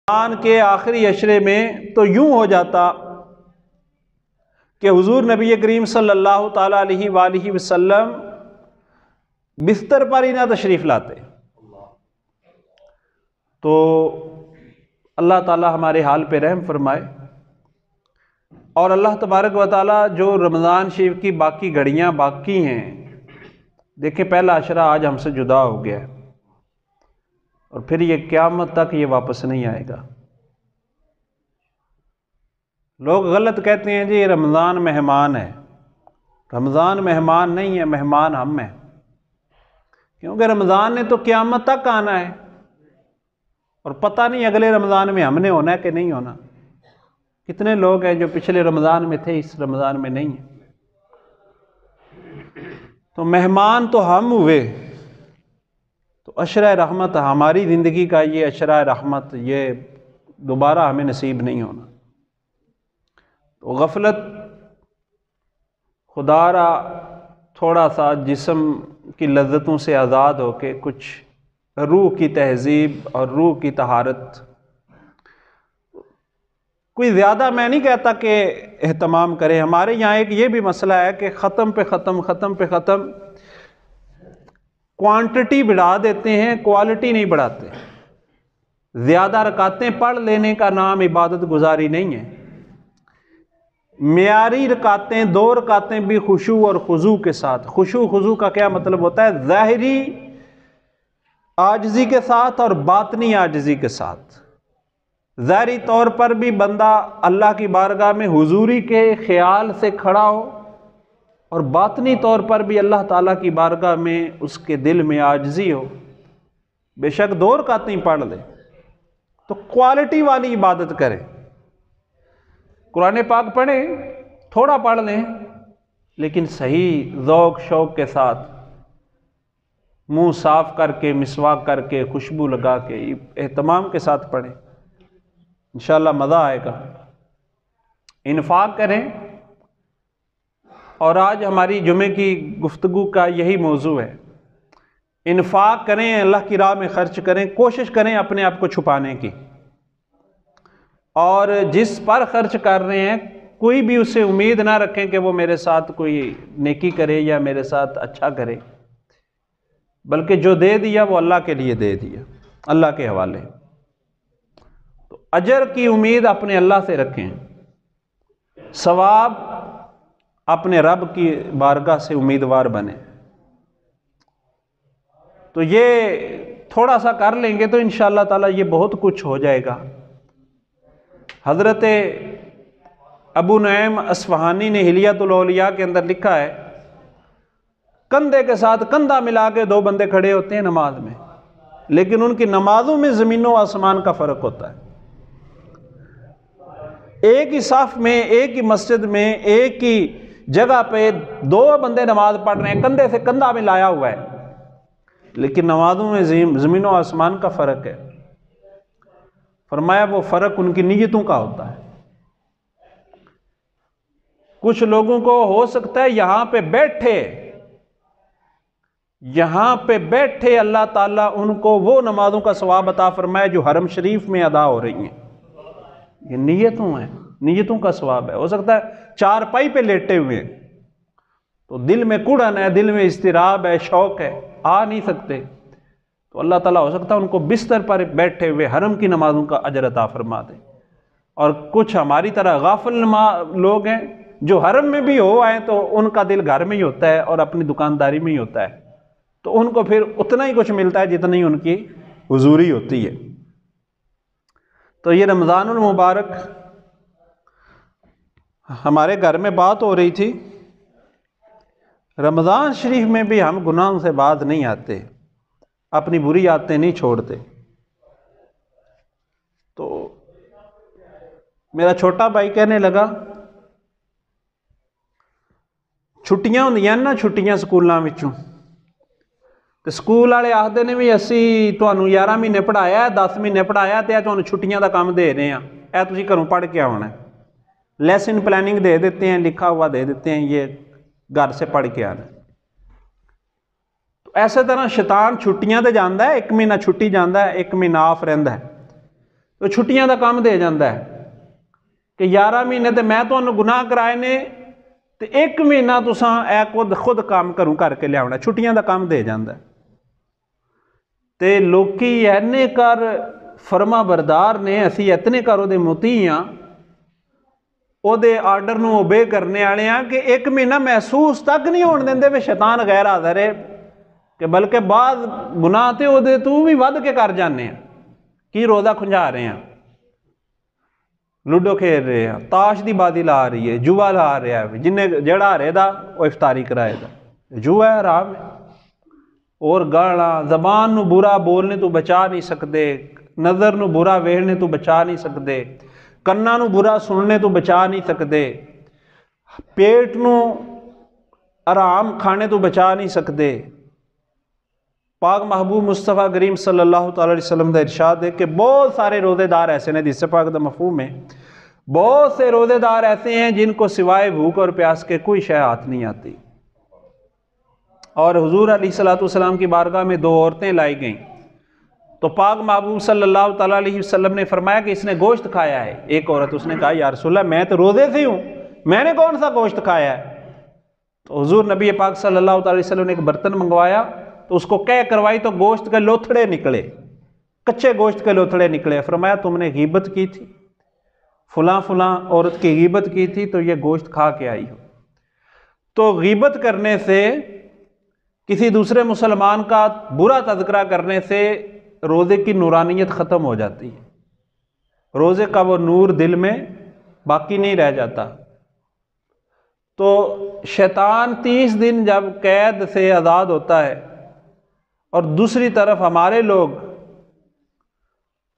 رمضان کے آخری عشرے میں تو یوں ہو جاتا کہ حضور نبی کریم صلی اللہ تعالیٰ علیہ وآلہ وسلم بستر پر ہی نہ تشریف لاتے. تو اللہ تعالیٰ ہمارے حال پہ رحم فرمائے، اور اللہ تبارک و تعالیٰ جو رمضان شریف کی باقی گھڑیاں باقی ہیں، دیکھیں پہلا عشرہ آج ہم سے جدا ہو گیا ہے، اور پھر یہ قیامت تک یہ واپس نہیں آئے گا. لوگ غلط کہتے ہیں جی یہ رمضان مہمان ہے. رمضان مہمان نہیں ہے، مہمان ہم ہیں، کیونکہ رمضان نے تو قیامت تک آنا ہے، اور پتہ نہیں اگلے رمضان میں ہم نے ہونا ہے کہ نہیں ہونا. کتنے لوگ ہیں جو پچھلے رمضان میں تھے، اس رمضان میں نہیں ہیں. تو مہمان تو ہم ہوئے. تو عشرہ رحمت، ہماری زندگی کا یہ عشرہ رحمت، یہ دوبارہ ہمیں نصیب نہیں ہونا. تو غفلت خدا را تھوڑا سا جسم کی لذتوں سے آزاد ہو کے کچھ روح کی تہذیب اور روح کی طہارت، کوئی زیادہ میں نہیں کہتا کہ اہتمام کرے. ہمارے یہاں ایک یہ بھی مسئلہ ہے کہ ختم پہ ختم کوانٹٹی بڑھا دیتے ہیں، کوالٹی نہیں بڑھاتے. زیادہ رکعتیں پڑھ لینے کا نام عبادت گزاری نہیں ہے. معیاری رکعتیں، 2 رکعتیں بھی خشوع اور خضوع کے ساتھ. خشوع خضوع کا کیا مطلب ہوتا ہے؟ ظاہری عاجزی کے ساتھ اور باطنی عاجزی کے ساتھ. ظاہری طور پر بھی بندہ اللہ کی بارگاہ میں حضوری کے خیال سے کھڑا ہو، اور باطنی طور پر بھی اللہ تعالیٰ کی بارگاہ میں اس کے دل میں عاجزی ہو. بے شک 2 رکعتیں پڑھ لے تو کوالٹی والی عبادت کریں. قرآن پاک پڑھیں، تھوڑا پڑھ لیں، لیکن صحیح ذوق شوق کے ساتھ، منہ صاف کر کے، مسواک کر کے، خوشبو لگا کے، اہتمام کے ساتھ پڑھیں. انشاءاللہ مزہ آئے گا. انفاق کریں. اور آج ہماری جمعے کی گفتگو کا یہی موضوع ہے. انفاق کریں، اللہ کی راہ میں خرچ کریں. کوشش کریں اپنے آپ کو چھپانے کی، اور جس پر خرچ کر رہے ہیں کوئی بھی اس سے امید نہ رکھیں کہ وہ میرے ساتھ کوئی نیکی کرے یا میرے ساتھ اچھا کرے، بلکہ جو دے دیا وہ اللہ کے لیے دے دیا، اللہ کے حوالے. تو اجر کی امید اپنے اللہ سے رکھیں، ثواب اپنے رب کی بارگاہ سے امیدوار بنیں. تو یہ تھوڑا سا کر لیں گے تو انشاءاللہ تعالی یہ بہت کچھ ہو جائے گا. حضرت ابو نعیم اصفہانی نے حلیۃ الاولیاء کے اندر لکھا ہے، کندھے کے ساتھ کندھا ملا کے 2 بندے کھڑے ہوتے ہیں نماز میں، لیکن ان کی نمازوں میں زمین و آسمان کا فرق ہوتا ہے. ایک ہی صف میں، ایک ہی مسجد میں، ایک ہی جگہ پہ 2 بندے نماز پڑھ رہے ہیں، کندھے سے کندھا ملایا ہوا ہے، لیکن نمازوں میں زمین و آسمان کا فرق ہے. فرمایا وہ فرق ان کی نیتوں کا ہوتا ہے. کچھ لوگوں کو ہو سکتا ہے یہاں پہ بیٹھے اللہ تعالیٰ ان کو وہ نمازوں کا ثواب عطا فرمائے جو حرم شریف میں ادا ہو رہی ہیں. یہ نیتوں ہیں، نیتوں کا ثواب ہے. ہو سکتا ہے چارپائی پہ لیٹے ہوئے تو دل میں کڑن ہے، دل میں اضطراب ہے، شوق ہے، آ نہیں سکتے، تو اللہ تعالیٰ ہو سکتا ہے ان کو بستر پر بیٹھے ہوئے حرم کی نمازوں کا اجر عطا فرما دے. اور کچھ ہماری طرح غافل لوگ ہیں جو حرم میں بھی ہو آئے تو ان کا دل گھر میں ہی ہوتا ہے اور اپنی دکانداری میں ہی ہوتا ہے، تو ان کو پھر اتنا ہی کچھ ملتا ہے جتنا ہی ان کی حضوری ہوتی ہے. تو یہ رمضان المبارک ہمارے گھر میں بات ہو رہی تھی، رمضان شریف میں بھی ہم گناہوں سے باز نہیں آتے، اپنی بری عادتیں نہیں چھوڑتے. تو میرا چھوٹا بھائی کہنے لگا چھٹیاں ہوندیاں نا، چھٹیاں سکولاں وچوں، تے سکول والے آخدے نے بھی اسی تانوں 11 مہینے پڑھایا، 10 مہینے پڑھایا تے تانوں چھٹیاں دا کام دے رہے ہیں، اے تسی گھروں پڑھ کے آنا ہے. لیسن پلاننگ دے دیتے ہیں، لکھا ہوا دے دیتے ہیں، یہ گھر سے پڑھ کے آنا. ایسے طرح شیطان چھٹیاں تے جاندا ہے، 1 مہینہ چھٹی جاندا ہے، 1 مہینہ آف رہندا ہے. تو چھٹیاں دا کام دے جاندہ ہے کہ 11 مہینے تے میں تو گناہ کرائے نے تے 1 مہینہ تساں اے خود کام کروں کر کے لیا ہونا، چھٹیاں دا کام دے جاندہ ہے۔ تے لوکی اینے کر فرما بردار نے، اسی اتنے کر او دے مطیع ہاں، او دے آرڈر نو اوبے کرنے آنے ہاں کہ 1 مہینہ محسوس تک نہیں ہون دیندے بھی شیطان غیر حاضر ہے، کہ بلکہ بعض گناہ تے او دے تو بھی ود کے کر جانے ہیں، کی روزہ کھنجا رہے ہیں، لوڈو کھیل رہے ہیں، تاش دی بازی لا رہی ہے، جوا لا رہا ہے، جنہیں جڑا رہے دا وہ افطاری کرائے دا، جوا ہے حرام ہے۔ اور گانا زبان نو برا بولنے تو بچا نہیں سکتے، نظر نو برا ویڑنے تو بچا نہیں سکتے، کنا نو برا سننے تو بچا نہیں سکتے، پیٹ نو حرام کھانے تو بچا نہیں سکتے۔ پاک محبوب مصطفیٰ کریم صلی اللہ تعالی علیہ وسلم دا ارشاد ہے کہ بہت سارے روزے دار ایسے ہیں، حدیث پاک دا مفہوم ہے، بہت سے روزے دار ایسے ہیں جن کو سوائے بھوک اور پیاس کے کوئی شے ہاتھ نہیں آتی۔ اور حضور علیہ الصلوۃ والسلام کی بارگاہ میں 2 عورتیں لائی گئیں تو پاک محبوب صلی اللہ تعالیٰ علیہ وسلم نے فرمایا کہ اس نے گوشت کھایا ہے۔ ایک عورت اس نے کہا یا رسول اللہ میں تو روزے سے ہوں، میں نے کون سا گوشت کھایا ہے؟ تو حضور نبی پاک صلی اللہ تعالیٰ علیہ وسلم نے ایک برتن منگوایا تو اس کو کہہ کروائی تو گوشت کے لوتھڑے نکلے، کچے گوشت کے لوتھڑے نکلے۔ فرمایا تم نے غیبت کی تھی، فلاں فلاں عورت کی غیبت کی تھی تو یہ گوشت کھا کے آئی ہو۔ تو غیبت کرنے سے، کسی دوسرے مسلمان کا برا تذکرہ کرنے سے روزے کی نورانیت ختم ہو جاتی ہے، روزے کا وہ نور دل میں باقی نہیں رہ جاتا۔ تو شیطان 30 دن جب قید سے آزاد ہوتا ہے، اور دوسری طرف ہمارے لوگ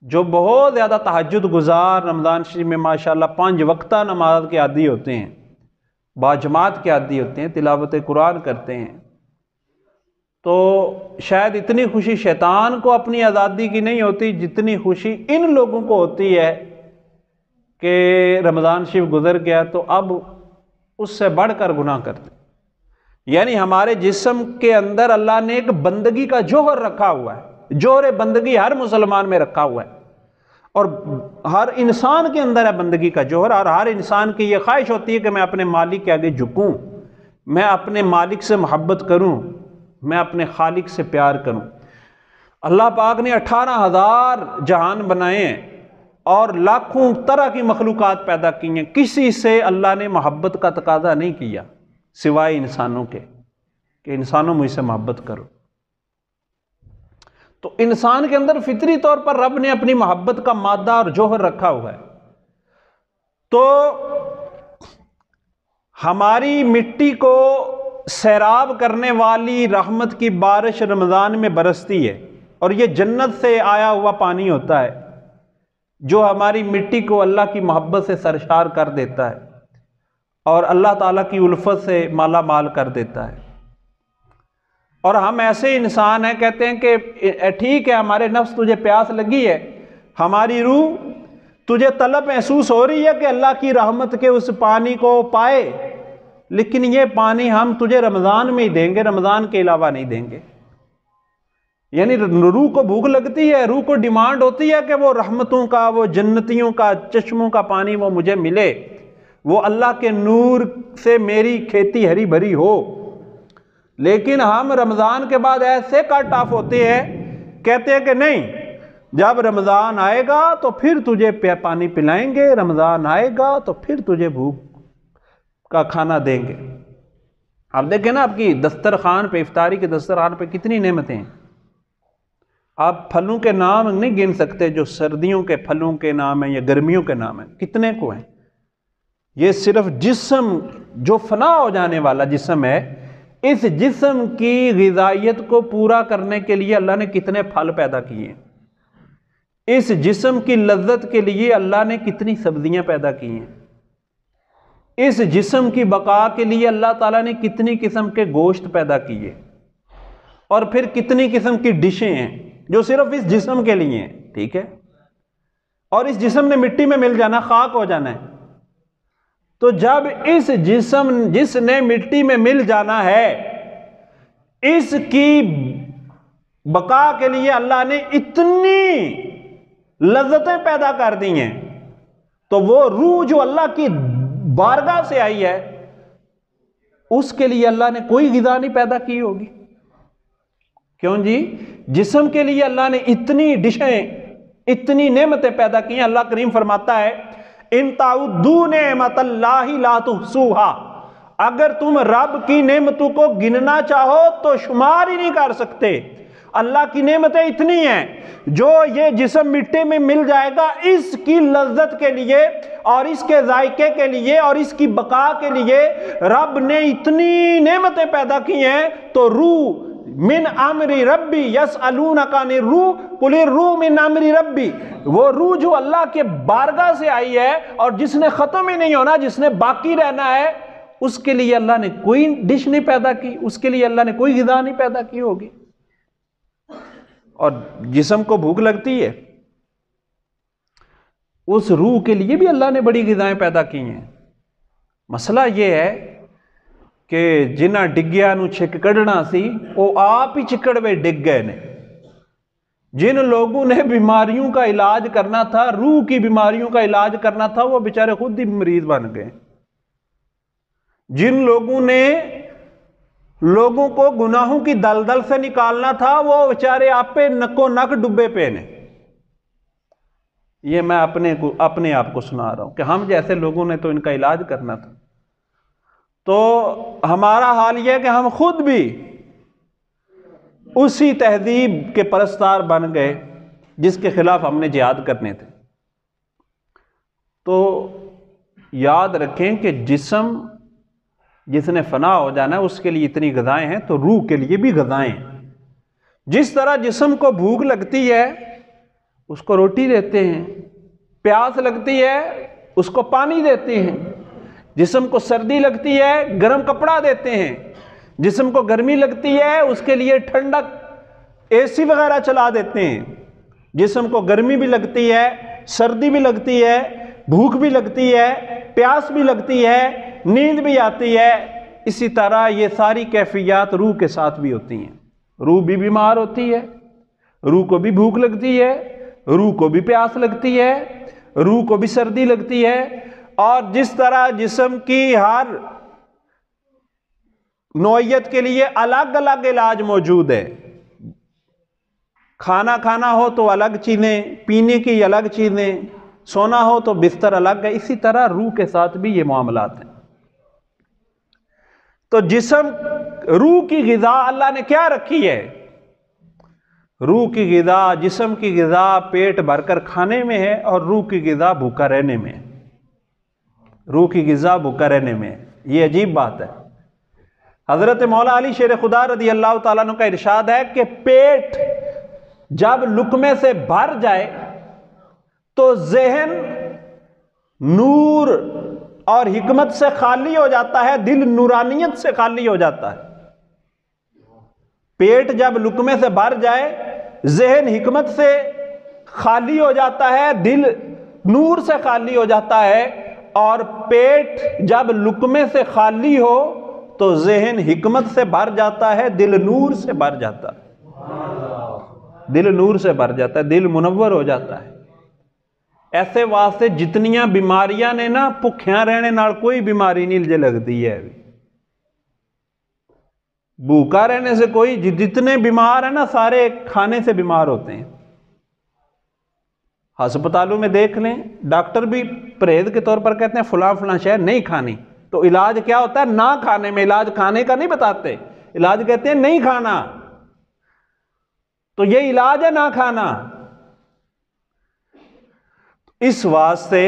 جو بہت زیادہ تہجد گزار رمضان شریف میں ماشاءاللہ 5 وقتہ نماز کے عادی ہوتے ہیں، باجماعت کے عادی ہوتے ہیں، تلاوت قرآن کرتے ہیں، تو شاید اتنی خوشی شیطان کو اپنی آزادی کی نہیں ہوتی جتنی خوشی ان لوگوں کو ہوتی ہے کہ رمضان شریف گزر گیا تو اب اس سے بڑھ کر گناہ کرتے۔ یعنی ہمارے جسم کے اندر اللہ نے ایک بندگی کا جوہر رکھا ہوا ہے، جوہر بندگی ہر مسلمان میں رکھا ہوا ہے، اور ہر انسان کے اندر ہے بندگی کا جوہر، اور ہر انسان کی یہ خواہش ہوتی ہے کہ میں اپنے مالک کے آگے جھکوں، میں اپنے مالک سے محبت کروں، میں اپنے خالق سے پیار کروں۔ اللہ پاک نے 18,000 جہان بنائے ہیں اور لاکھوں طرح کی مخلوقات پیدا کی ہیں، کسی سے اللہ نے محبت کا تقاضا نہیں کیا سوائے انسانوں کے کہ انسانوں مجھ سے محبت کرو۔ تو انسان کے اندر فطری طور پر رب نے اپنی محبت کا مادہ اور جوہر رکھا ہوا ہے۔ تو ہماری مٹی کو سیراب کرنے والی رحمت کی بارش رمضان میں برستی ہے، اور یہ جنت سے آیا ہوا پانی ہوتا ہے جو ہماری مٹی کو اللہ کی محبت سے سرشار کر دیتا ہے اور اللہ تعالیٰ کی الفت سے مالا مال کر دیتا ہے۔ اور ہم ایسے انسان ہیں، کہتے ہیں کہ ٹھیک ہے ہمارے نفس تجھے پیاس لگی ہے، ہماری روح تجھے طلب محسوس ہو رہی ہے کہ اللہ کی رحمت کے اس پانی کو پائے، لیکن یہ پانی ہم تجھے رمضان میں ہی دیں گے، رمضان کے علاوہ نہیں دیں گے۔ یعنی روح کو بھوک لگتی ہے، روح کو ڈیمانڈ ہوتی ہے کہ وہ رحمتوں کا، وہ جنتیوں کا چشموں کا پانی وہ مجھے ملے، وہ اللہ کے نور سے میری کھیتی ہری بھری ہو۔ لیکن ہم رمضان کے بعد ایسے کٹ آف ہوتے ہیں، کہتے ہیں کہ نہیں، جب رمضان آئے گا تو پھر تجھے پانی پلائیں گے، رمضان آئے گا تو پھر تجھے بھوک کا کھانا دیں گے۔ آپ دیکھیں نا، آپ کی دسترخوان پہ، افطاری کے دسترخوان پہ کتنی نعمتیں ہیں، آپ پھلوں کے نام نہیں گن سکتے جو سردیوں کے پھلوں کے نام ہیں یا گرمیوں کے نام ہیں، کتنے کو ہیں۔ یہ صرف جسم جو فنا ہو جانے والا جسم ہے، اس جسم کی غذائیت کو پورا کرنے کے لیے اللہ نے کتنے پھل پیدا کیے ہیں، اس جسم کی لذت کے لیے اللہ نے کتنی سبزیاں پیدا کی ہیں، اس جسم کی بقا کے لیے اللہ تعالیٰ نے کتنی قسم کے گوشت پیدا کیے، اور پھر کتنی قسم کی ڈشیں ہیں جو صرف اس جسم کے لیے ہیں، ٹھیک ہے، اور اس جسم نے مٹی میں مل جانا، خاک ہو جانا ہے۔ تو جب اس جسم جس نے مٹی میں مل جانا ہے، اس کی بقا کے لیے اللہ نے اتنی لذتیں پیدا کر دی ہیں، تو وہ روح جو اللہ کی بارگاہ سے آئی ہے اس کے لیے اللہ نے کوئی غذا نہیں پیدا کی ہوگی۔ کیوں جی؟ جسم کے لیے اللہ نے اتنی ڈشیں، اتنی نعمتیں پیدا کی ہیں۔ اللہ کریم فرماتا ہے ان تعدوا نعمت اللہ لا تحصوها، اگر تم رب کی نعمتوں کو گننا چاہو تو شمار ہی نہیں کر سکتے۔ اللہ کی نعمتیں اتنی ہیں، جو یہ جسم مٹی میں مل جائے گا اس کی لذت کے لیے اور اس کے ذائقے کے لیے اور اس کی بقا کے لیے رب نے اتنی نعمتیں پیدا کی ہیں۔ تو روح من امر ربی یسألونک عن الروح قل الروح من امر ربی، وہ روح جو اللہ کے بارگاہ سے آئی ہے اور جس نے ختم ہی نہیں ہونا، جس نے باقی رہنا ہے، اس کے لیے اللہ نے کوئی ڈش نہیں پیدا کی، اس کے لیے اللہ نے کوئی غذا نہیں پیدا کی ہوگی۔ اور جسم کو بھوک لگتی ہے، اس روح کے لیے بھی اللہ نے بڑی غذائیں پیدا کی ہیں۔ مسئلہ یہ ہے کہ جنہ ڈگیا نو چھک کڑنا سی وہ آپ ہی چکڑوے ڈگ گئے نے۔ جن لوگوں نے بیماریوں کا علاج کرنا تھا، روح کی بیماریوں کا علاج کرنا تھا، وہ بیچارے خود ہی مریض بن گئے۔ جن لوگوں نے لوگوں کو گناہوں کی دلدل سے نکالنا تھا، وہ بیچارے آپ پہ نکو نک ڈبے پہ نے۔ یہ میں اپنے آپ کو سنا رہا ہوں کہ ہم جیسے لوگوں نے تو ان کا علاج کرنا تھا۔ تو ہمارا حال یہ ہے کہ ہم خود بھی اسی تہذیب کے پرستار بن گئے جس کے خلاف ہم نے جہاد کرنے تھے۔ تو یاد رکھیں کہ جسم جس نے فنا ہو جانا ہے اس کے لیے اتنی غذائیں ہیں، تو روح کے لیے بھی غذائیں ہیں۔ جس طرح جسم کو بھوک لگتی ہے اس کو روٹی دیتے ہیں، پیاس لگتی ہے اس کو پانی دیتے ہیں، جسم کو سردی لگتی ہے گرم کپڑا دیتے ہیں، جسم کو گرمی لگتی ہے اس کے لیے ٹھنڈک اے سی وغیرہ چلا دیتے ہیں، جسم کو گرمی بھی لگتی ہے، سردی بھی لگتی ہے، بھوک بھی لگتی ہے، پیاس بھی لگتی ہے، نیند بھی آتی ہے۔ اسی طرح یہ ساری کیفیات روح کے ساتھ بھی ہوتی ہیں۔ روح بھی بیمار ہوتی ہے، روح کو بھی بھوک لگتی ہے، روح کو بھی پیاس لگتی ہے، روح کو بھی سردی لگتی ہے، اور جس طرح جسم کی ہر نوعیت کے لیے الگ الگ علاج موجود ہے۔ کھانا کھانا ہو تو الگ چیزیں، پینے کی الگ چیزیں، سونا ہو تو بستر الگ ہے، اسی طرح روح کے ساتھ بھی یہ معاملات ہیں۔ تو جسم، روح کی غذا اللہ نے کیا رکھی ہے؟ روح کی غذا، جسم کی غذا پیٹ بھر کر کھانے میں ہے، اور روح کی غذا بھوکا رہنے میں ہے۔ روح کی غذا بھوکا رہنے میں ہے۔ یہ عجیب بات ہے۔ حضرت مولا علی شیر خدا رضی اللہ تعالیٰ عنہ کا ارشاد ہے کہ پیٹ جب لقمے سے بھر جائے تو ذہن نور اور حکمت سے خالی ہو جاتا ہے، دل نورانیت سے خالی ہو جاتا ہے۔ پیٹ جب لقمے سے بھر جائے، ذہن حکمت سے خالی ہو جاتا ہے، دل نور سے خالی ہو جاتا ہے، اور پیٹ جب لقمے سے خالی ہو تو ذہن حکمت سے بھر جاتا ہے، دل نور سے بھر جاتا ہے، دل نور سے بھر جاتا ہے، دل منور ہو جاتا ہے۔ ایسے واسطے جتنیاں بیماریاں نے نا، بھکھیاں رہنے نال کوئی بیماری نہیں جے لگتی ہے۔ بھوکا رہنے سے کوئی، جتنے بیمار ہیں نا سارے کھانے سے بیمار ہوتے ہیں۔ ہسپتالوں میں دیکھ لیں، ڈاکٹر بھی پرہیز کے طور پر کہتے ہیں فلاں فلاں شے نہیں کھانی، تو علاج کیا ہوتا ہے؟ نہ کھانے میں۔ علاج کھانے کا نہیں بتاتے، علاج کہتے ہیں نہیں کھانا، تو یہ علاج ہے نہ کھانا۔ اس واسطے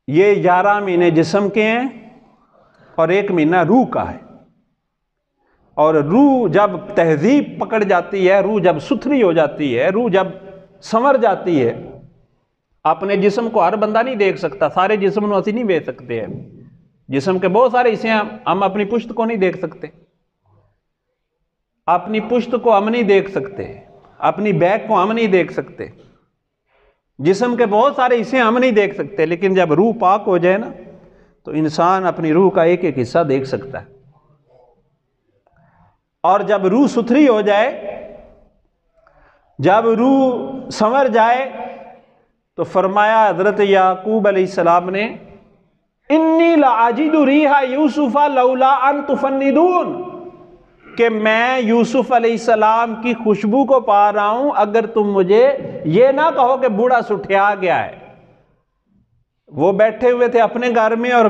یہ 11 مہینے جسم کے ہیں اور 1 مہینہ روح کا ہے، اور روح جب تہذیب پکڑ جاتی ہے، روح جب ستھری ہو جاتی ہے، روح جب سنور جاتی ہے، اپنے جسم کو ہر بندہ نہیں دیکھ سکتا، سارے جسم نو اسی نہیں دیکھ سکتے ہیں، جسم کے بہت سارے حصے ہم اپنی پشت کو نہیں دیکھ سکتے، اپنی پشت کو ہم نہیں دیکھ سکتے، اپنی بیک کو ہم نہیں دیکھ سکتے، جسم کے بہت سارے حصے ہم نہیں دیکھ سکتے، لیکن جب روح پاک ہو جائے نا تو انسان اپنی روح کا ایک ایک حصہ دیکھ سکتا ہے۔ اور جب روح ستھری ہو جائے، جب روح سنور جائے تو فرمایا حضرت یعقوب علیہ السلام نے انی لاجد ریح یوسف لولا ان تفندون، کہ میں یوسف علیہ السلام کی خوشبو کو پا رہا ہوں اگر تم مجھے یہ نہ کہو کہ بوڑھا سٹھیا گیا ہے۔ وہ بیٹھے ہوئے تھے اپنے گھر میں اور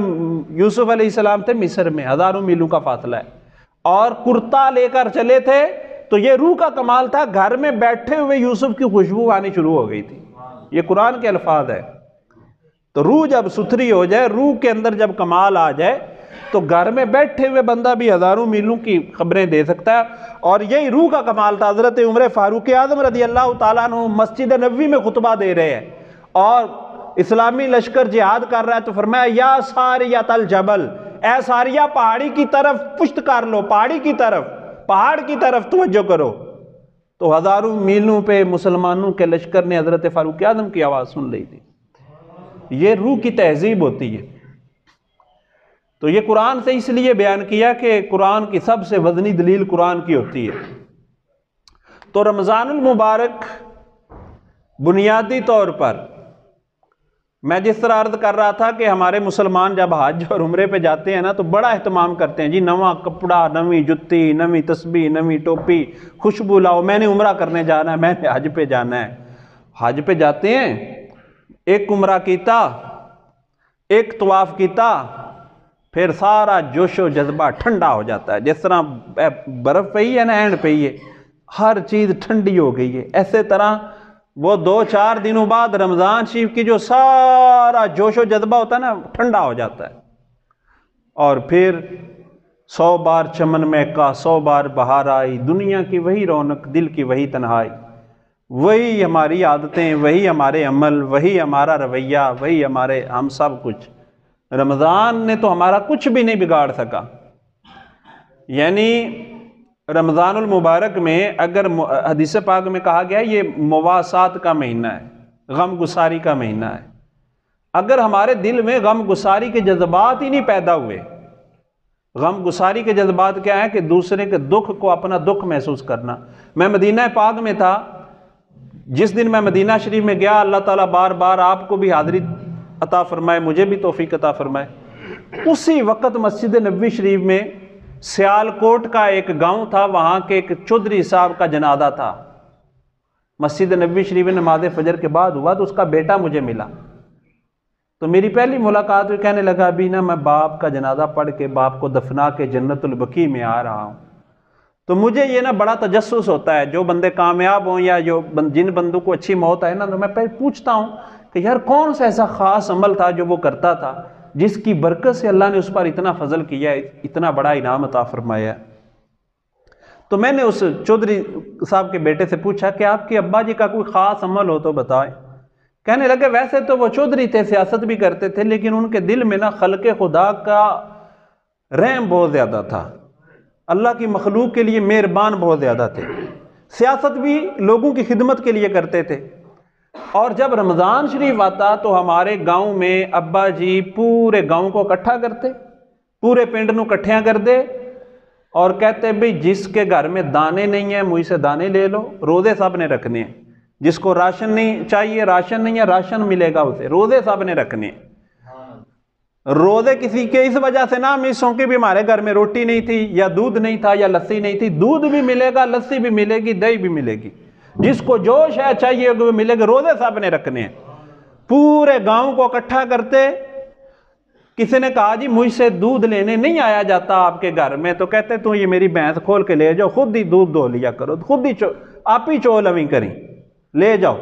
یوسف علیہ السلام تھے مصر میں، ہزاروں میلوں کا فاصلہ ہے، اور کرتا لے کر چلے تھے، تو یہ روح کا کمال تھا، گھر میں بیٹھے ہوئے یوسف کی خوشبو آنی شروع ہو گئی تھی۔ یہ قرآن کے الفاظ ہے۔ تو روح جب ستھری ہو جائے، روح کے اندر جب کمال آ جائے، تو گھر میں بیٹھے ہوئے بندہ بھی ہزاروں میلوں کی خبریں دے سکتا ہے۔ اور یہی روح کا کمال تھا۔ حضرت عمر فاروق اعظم رضی اللہ تعالیٰ عنہ مسجد نبوی میں خطبہ دے رہے ہیں اور اسلامی لشکر جہاد کر رہا ہے، تو فرمایا یا ساریۃ الجبل، اے ساریہ پہاڑی کی طرف پشت کر لو، پہاڑی کی طرف، پہاڑ کی طرف توجہ کرو۔ تو ہزاروں میلوں پہ مسلمانوں کے لشکر نے حضرت فاروق اعظم کی آواز سن لی تھی۔ یہ روح کی تہذیب ہوتی ہے۔ تو یہ قرآن سے اس لیے بیان کیا کہ قرآن کی سب سے وزنی دلیل قرآن کی ہوتی ہے۔ تو رمضان المبارک بنیادی طور پر، میں جس طرح عرض کر رہا تھا کہ ہمارے مسلمان جب حج اور عمرے پہ جاتے ہیں نا تو بڑا اہتمام کرتے ہیں، جی نواں کپڑا، نویں جتی، نویں تسبیح، نویں ٹوپی، خوشبو لاؤ، میں نے عمرہ کرنے جانا ہے، میں نے حج پہ جانا ہے۔ حج پہ جاتے ہیں، ایک عمرہ کیتا، ایک طواف کیتا، پھر سارا جوش و جذبہ ٹھنڈا ہو جاتا ہے، جس طرح برف پئی ہے نا، اینڈ پئی ہے، ہر چیز ٹھنڈی ہو گئی ہے، ایسے طرح وہ 2-4 دنوں بعد رمضان شریف کی جو سارا جوش و جذبہ ہوتا ہے نا، ٹھنڈا ہو جاتا ہے، اور پھر 100 بار چمن مہکا، 100 بار بہار آئی، دنیا کی وہی رونق، دل کی وہی تنہائی، وہی ہماری عادتیں، وہی ہمارے عمل، وہی ہمارا رویہ، وہی ہم سب کچھ۔ رمضان نے تو ہمارا کچھ بھی نہیں بگاڑ سکا۔ یعنی رمضان المبارک میں اگر حدیث پاک میں کہا گیا ہے یہ مواسات کا مہینہ ہے، غم گساری کا مہینہ ہے، اگر ہمارے دل میں غم گساری کے جذبات ہی نہیں پیدا ہوئے، غم گساری کے جذبات کیا ہیں کہ دوسرے کے دکھ کو اپنا دکھ محسوس کرنا۔ میں مدینہ پاک میں تھا، جس دن میں مدینہ شریف میں گیا، اللہ تعالیٰ بار بار آپ کو بھی حاضری عطا فرمائے، مجھے بھی توفیق عطا فرمائے، اسی وقت مسجد نبوی شریف میں سیالکوٹ کا ایک گاؤں تھا، وہاں کے ایک چودھری صاحب کا جنازہ تھا، مسجد نبوی شریف میں نماز فجر کے بعد ہوا، تو اس کا بیٹا مجھے ملا، تو میری پہلی ملاقات ہوئی، کہنے لگا ابھی نا میں باپ کا جنازہ پڑھ کے باپ کو دفنا کے جنت البقیع میں آ رہا ہوں۔ تو مجھے یہ نا بڑا تجسس ہوتا ہے، جو بندے کامیاب ہوں یا جن بندوں کو اچھی موت آئے نا، تو میں پہلے پوچھتا ہوں کہ یار کون سا ایسا خاص عمل تھا جو وہ کرتا تھا جس کی برکت سے اللہ نے اس پر اتنا فضل کیا ہے، اتنا بڑا انعام عطا فرمایا ہے۔ تو میں نے اس چودھری صاحب کے بیٹے سے پوچھا کہ آپ کے ابا جی کا کوئی خاص عمل ہو تو بتائیں۔ کہنے لگے ویسے تو وہ چودھری تھے، سیاست بھی کرتے تھے، لیکن ان کے دل میں نا خلق خدا کا رحم بہت زیادہ تھا، اللہ کی مخلوق کے لیے مہربان بہت زیادہ تھے، سیاست بھی لوگوں کی خدمت کے لیے کرتے تھے۔ اور جب رمضان شریف آتا تو ہمارے گاؤں میں ابا جی پورے گاؤں کو اکٹھا کرتے، پورے پنڈ نو کٹھیاں کر دے، اور کہتے بھئی جس کے گھر میں دانے نہیں ہیں مجھ سے دانے لے لو، روزے سب نے رکھنے ہیں، جس کو راشن نہیں چاہیے، راشن نہیں ہے، راشن ملے گا اسے، روزے سب نے رکھنے ہیں۔ روزے کسی کے اس وجہ سے نہ مس ہوں کہ بھی ہمارے گھر میں روٹی نہیں تھی یا دودھ نہیں تھا یا لسی نہیں تھی، دودھ بھی ملے گا، لسی بھی ملے گی، دہی بھی ملے گی، جس کو جوش ہے چاہیے وہ ملے گا، روزے سب نے رکھنے ہیں۔ پورے گاؤں کو اکٹھا کرتے، کسی نے کہا جی مجھ سے دودھ لینے نہیں آیا جاتا آپ کے گھر میں، تو کہتے تو یہ میری بھینس کھول کے لے جاؤ، خود ہی دودھ دو لیا کرو، خود ہی آپ ہی چو لویں کریں، لے جاؤ۔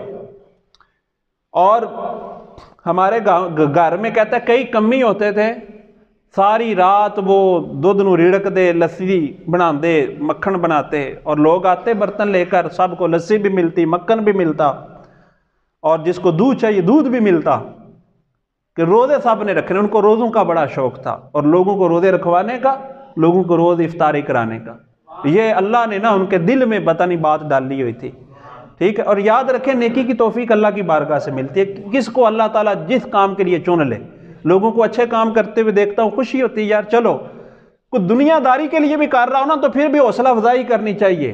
اور ہمارے گھر میں کہتا ہے کئی کمی ہوتے تھے، ساری رات وہ دودھ نو ریڑک دے، لسی بنا دے، مکھن بناتے، اور لوگ آتے برتن لے کر، سب کو لسی بھی ملتی، مکھن بھی ملتا، اور جس کو دودھ چاہیے دودھ بھی ملتا، کہ روزے سب نے رکھنے، ان کو روزوں کا بڑا شوق تھا، اور لوگوں کو روزے رکھوانے کا، لوگوں کو روز افطاری کرانے کا۔ یہ اللہ نے نا ان کے دل میں پتہ نہیں بات ڈالی ہوئی تھی، ٹھیک ہے۔ اور یاد رکھیں نیکی کی توفیق اللہ کی بارگاہ سے ملتی ہے، کس کو اللہ تعالیٰ جس کام کے لیے چن لے۔ لوگوں کو اچھے کام کرتے ہوئے دیکھتا ہوں، خوشی ہوتی ہے، یار چلو کوئی دنیا داری کے لیے بھی کر رہا ہو نا تو پھر بھی حوصلہ افزائی کرنی چاہیے،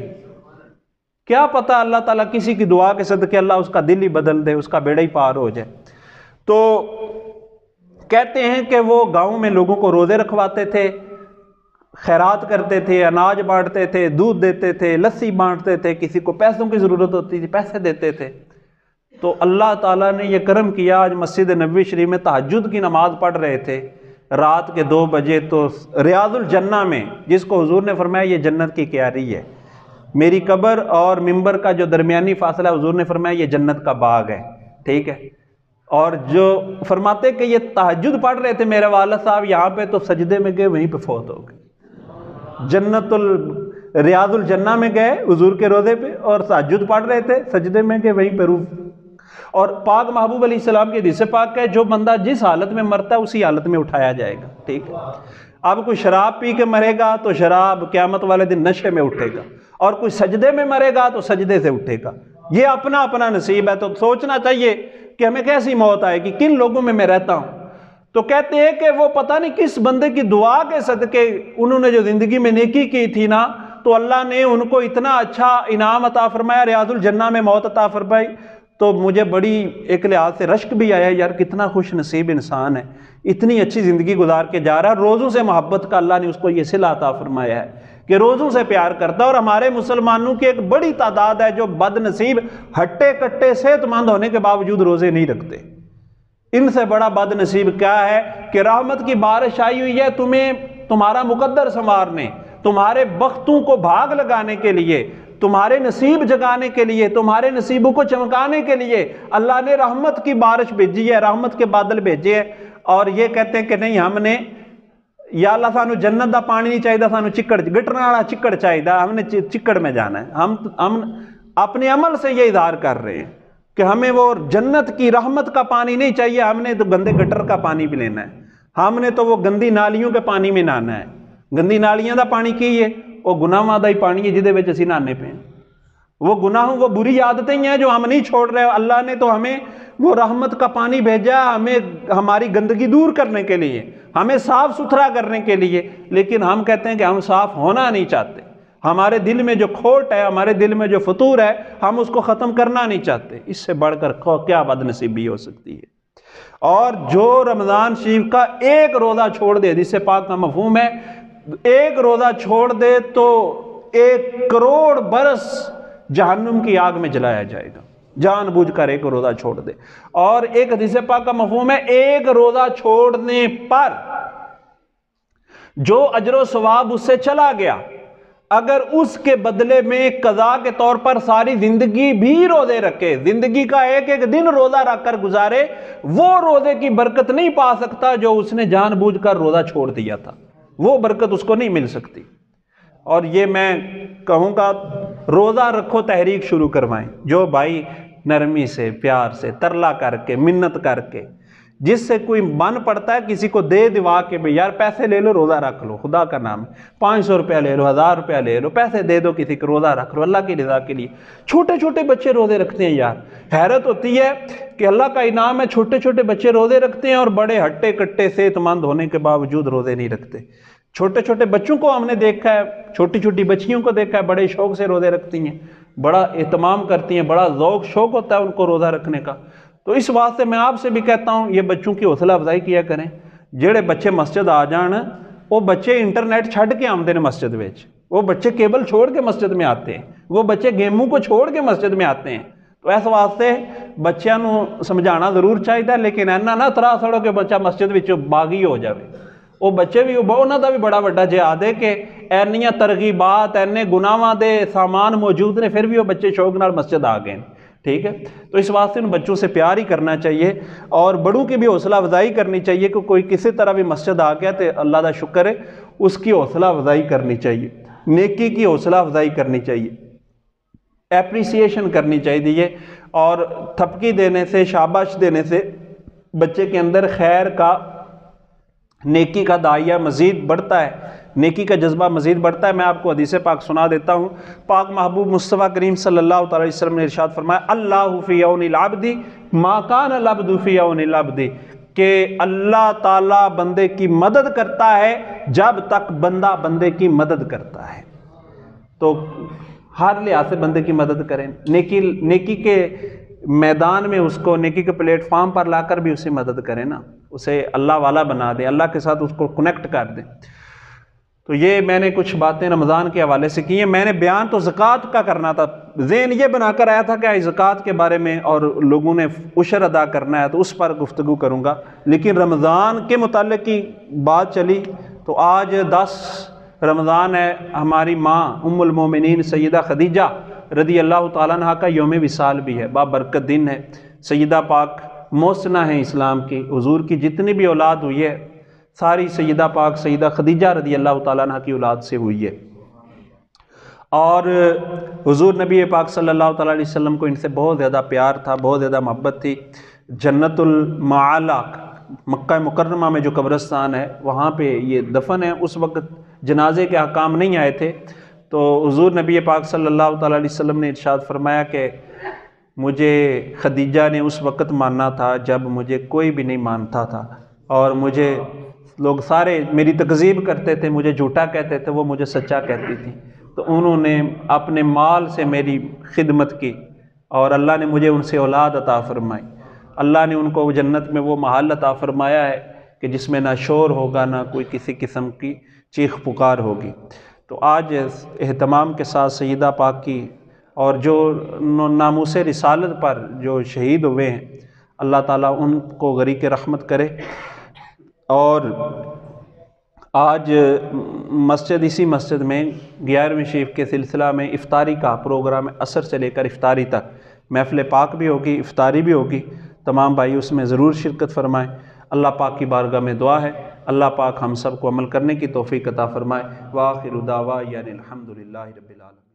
کیا پتہ اللہ تعالیٰ کسی کی دعا کے صدقے اللہ اس کا دل ہی بدل دے، اس کا بیڑا ہی پار ہو جائے۔ تو کہتے ہیں کہ وہ گاؤں میں لوگوں کو روزے رکھواتے تھے، خیرات کرتے تھے، اناج بانٹتے تھے، دودھ دیتے تھے، لسی بانٹتے تھے، کسی کو پیسوں کی ضرورت ہوتی تھی پیسے دیتے تھے۔ تو اللہ تعالیٰ نے یہ کرم کیا، آج مسجد نبوی شریف میں تہجد کی نماز پڑھ رہے تھے رات کے 2 بجے، تو ریاض الجنہ میں، جس کو حضور نے فرمایا یہ جنت کی کیاری ہے، میری قبر اور ممبر کا جو درمیانی فاصلہ حضور نے فرمایا یہ جنت کا باغ ہے، ٹھیک ہے۔ اور جو فرماتے کہ یہ تہجد پڑھ رہے تھے میرے والد صاحب یہاں پہ، تو سجدے میں گئے وہیں پہ فوت ہو گئے، ریاض الجنہ میں گئے حضور کے روضے پہ، اور تہجد پڑھ رہے تھے، سجدے میں گئے وہیں پہ روح۔ اور پاک محبوب علیہ السلام کی حدیث پاک ہے، جو بندہ جس حالت میں مرتا ہے اسی حالت میں اٹھایا جائے گا، ٹھیک ہے۔ اب کوئی شراب پی کے مرے گا تو شراب قیامت والے دن نشے میں اٹھے گا، اور کوئی سجدے میں مرے گا تو سجدے سے اٹھے گا، یہ اپنا اپنا نصیب ہے۔ تو سوچنا چاہیے کہ ہمیں کیسی موت آئے گی، کن لوگوں میں رہتا ہوں۔ تو کہتے ہیں کہ وہ پتہ نہیں کس بندے کی دعا کے صدقے انہوں نے جو زندگی میں نیکی کی تھی نا، تو اللہ نے ان کو اتنا اچھا انعام عطا فرمایا، ریاض الجنہ میں موت عطا فرمائی۔ تو مجھے بڑی ایک لحاظ سے رشک بھی آیا، یار کتنا خوش نصیب انسان ہے، اتنی اچھی زندگی گزار کے جا رہا ہے، روزوں سے محبت کا اللہ نے اس کو یہ صلہ عطا فرمایا ہے کہ روزوں سے پیار کرتا ہے۔ اور ہمارے مسلمانوں کی ایک بڑی تعداد ہے جو بد نصیب ہٹے کٹے صحت مند ہونے کے باوجود روزے نہیں رکھتے۔ ان سے بڑا بد نصیب کیا ہے کہ رحمت کی بارش آئی ہوئی ہے تمہیں تمہارا مقدر سنوارنے، تمہارے بختوں کو بھاگ لگانے کے لیے، تمہارے نصیب جگانے کے لیے، تمہارے نصیبوں کو چمکانے کے لیے اللہ نے رحمت کی بارش بھیجی ہے، رحمت کے بادل بھیجے ہیں۔ اور یہ کہتے ہیں کہ نہیں ہم نے یا اللہ سانو جنت دا پانی نہیں چاہیے، سانو چکڑ گٹرن والا چکڑ چاہیے، ہم نے چکڑ میں جانا ہے۔ ہم اپنے عمل سے یہ اظہار کر رہے ہیں کہ ہمیں وہ جنت کی رحمت کا پانی نہیں چاہیے، ہم نے تو گندے گٹر کا پانی بھی لینا ہے، ہم نے تو وہ گندی نالیوں کے پانی میں نہانا ہے۔ گندی نالیاں دا پانی کی ہے، وہ گناہاں دا ہی پانی ہے جہدے وچ اسی نہانے پے، وہ گناہوں وہ بری عادتیں ہیں جو ہم نہیں چھوڑ رہے۔ اللہ نے تو ہمیں وہ رحمت کا پانی بھیجا ہمیں ہماری گندگی دور کرنے کے لیے، ہمیں صاف ستھرا کرنے کے لیے، لیکن ہم کہتے ہیں کہ ہم صاف ہونا نہیں چاہتے، ہمارے دل میں جو کھوٹ ہے، ہمارے دل میں جو فطور ہے، ہم اس کو ختم کرنا نہیں چاہتے۔ اس سے بڑھ کر کیا بد نصیبی ہو سکتی ہے۔ اور جو رمضان شریف کا ایک روزہ چھوڑ دے، حدیث پاک کا مفہوم ہے ایک روزہ چھوڑ دے تو 1 کروڑ برس جہنم کی آگ میں جلایا جائے گا، جان بوجھ کر ایک روزہ چھوڑ دے۔ اور ایک حدیث پاک کا مفہوم ہے ایک روزہ چھوڑنے پر جو اجر و ثواب اس سے چلا گیا، اگر اس کے بدلے میں قضا کے طور پر ساری زندگی بھی روزے رکھے، زندگی کا ایک ایک دن روزہ رکھ کر گزارے، وہ روزے کی برکت نہیں پا سکتا جو اس نے جان بوجھ کر روزہ چھوڑ دیا تھا، وہ برکت اس کو نہیں مل سکتی۔ اور یہ میں کہوں گا روزہ رکھو تحریک شروع کروائیں، جو بھائی نرمی سے پیار سے ترلا کر کے منت کر کے، جس سے کوئی من پڑتا ہے کسی کو دے دوا کے بھئی یار پیسے لے لو روزہ رکھ لو، خدا کا نام 500 روپیہ لے لو، 1000 روپیہ لے لو، پیسے دے دو کسی کو روزہ رکھ لو اللہ کی رضا کے لیے۔ چھوٹے چھوٹے بچے روزے رکھتے ہیں یار، حیرت ہوتی ہے کہ اللہ کا انعام ہے، چھوٹے چھوٹے بچے روزے رکھتے ہیں اور بڑے ہٹے کٹے صحت مند ہونے کے باوجود روزے نہیں رکھتے۔ چھوٹے چھوٹے بچوں کو ہم نے دیکھا ہے، چھوٹی چھوٹی بچیوں کو دیکھا ہے، بڑے شوق سے روزے رکھتی ہیں، بڑا اہتمام کرتی ہیں، بڑا ذوق شوق ہوتا ہے ان کو روزہ رکھنے کا۔ تو اس واسطے میں آپ سے بھی کہتا ہوں یہ بچوں کی حوصلہ افزائی کیا کریں، جڑے بچے مسجد آ جان وہ بچے انٹرنیٹ چھڈ کے آمدے نے مسجد وچ، وہ بچے کیبل چھوڑ کے مسجد میں آتے ہیں، وہ بچے گیموں کو چھوڑ کے مسجد میں آتے ہیں۔ تو اس واسطے بچیاں نو سمجھانا ضرور چاہیے، لیکن اینا نہ ترا سڑو کہ بچہ مسجد وچ باغی ہو جاوے۔ وہ بچے بھی انہاں دا بھی بڑا وڈا جہاد ہے کہ اینیاں ترغیبات اینے گناہاں دے سامان موجود نے، پھر بھی وہ بچے شوق نال مسجد آ گئے، ٹھیک ہے۔ تو اس واسطے ان بچوں سے پیار ہی کرنا چاہیے اور بڑوں کی بھی حوصلہ افزائی کرنی چاہیے کہ کوئی کسی طرح بھی مسجد آ گیا تو اللہ دا شکر ہے، اس کی حوصلہ افزائی کرنی چاہیے، نیکی کی حوصلہ افزائی کرنی چاہیے، اپریسیشن کرنی چاہیے، اور تھپکی دینے سے شاباش دینے سے بچے کے اندر خیر کا نیکی کا داعیہ مزید بڑھتا ہے، نیکی کا جذبہ مزید بڑھتا ہے۔ میں آپ کو حدیث پاک سنا دیتا ہوں۔ پاک محبوب مصطفیٰ کریم صلی اللہ علیہ وسلم نے ارشاد فرمایا اللہ فی عون العبد ما کان العبد فی عون العبد، کہ اللہ تعالیٰ بندے کی مدد کرتا ہے جب تک بندہ بندے کی مدد کرتا ہے۔ تو ہر لحاظ سے بندے کی مدد کریں، نیکی کے میدان میں اس کو نیکی کے پلیٹ فارم پر لا کر بھی اسے مدد کریں نا، اسے اللہ والا بنا دیں، اللہ کے ساتھ اس کو کنیکٹ کر دیں۔ تو یہ میں نے کچھ باتیں رمضان کے حوالے سے کی ہیں۔ میں نے بیان تو زکوٰۃ کا کرنا تھا، ذہن یہ بنا کر آیا تھا کہ زکوٰۃ کے بارے میں اور لوگوں نے عشر ادا کرنا ہے تو اس پر گفتگو کروں گا، لیکن رمضان کے متعلق کی بات چلی تو آج 10 رمضان ہے، ہماری ماں ام المومنین سیدہ خدیجہ رضی اللہ تعالیٰ عنہ کا یوم وصال بھی ہے، بابرکت دن ہے۔ سیدہ پاک محسنہ ہیں اسلام کی، حضور کی جتنی بھی اولاد ہوئی ہے ساری سیدہ پاک سیدہ خدیجہ رضی اللہ تعالیٰ عنہ کی اولاد سے ہوئی ہے، اور حضور نبی پاک صلی اللہ تعالیٰ علیہ وسلم کو ان سے بہت زیادہ پیار تھا، بہت زیادہ محبت تھی۔ جنت المعالی مکہ مکرمہ میں جو قبرستان ہے وہاں پہ یہ دفن ہے، اس وقت جنازے کے احکام نہیں آئے تھے، تو حضور نبی پاک صلی اللہ تعالیٰ علیہ وسلم نے ارشاد فرمایا کہ مجھے خدیجہ نے اس وقت ماننا تھا جب مجھے کوئی بھی نہیں مانتا تھا، اور مجھے لوگ سارے میری تکذیب کرتے تھے، مجھے جھوٹا کہتے تھے، وہ مجھے سچا کہتی تھی، تو انہوں نے اپنے مال سے میری خدمت کی اور اللہ نے مجھے ان سے اولاد عطا فرمائی۔ اللہ نے ان کو جنت میں وہ محل عطا فرمایا ہے کہ جس میں نہ شور ہوگا، نہ کوئی کسی قسم کی چیخ پکار ہوگی۔ تو آج اہتمام کے ساتھ سیدہ پاک کی اور جو ناموس رسالت پر جو شہید ہوئے ہیں، اللہ تعالیٰ ان کو غریق رحمت کرے۔ اور آج اسی مسجد میں 11ویں شریف کے سلسلہ میں افطاری کا پروگرام ہے، عصر سے لے کر افطاری تک محفل پاک بھی ہوگی، افطاری بھی ہوگی، تمام بھائی اس میں ضرور شرکت فرمائیں۔ اللہ پاک کی بارگاہ میں دعا ہے اللہ پاک ہم سب کو عمل کرنے کی توفیق عطا فرمائے۔ وآخر دعوانا الحمدللہ رب العالمین۔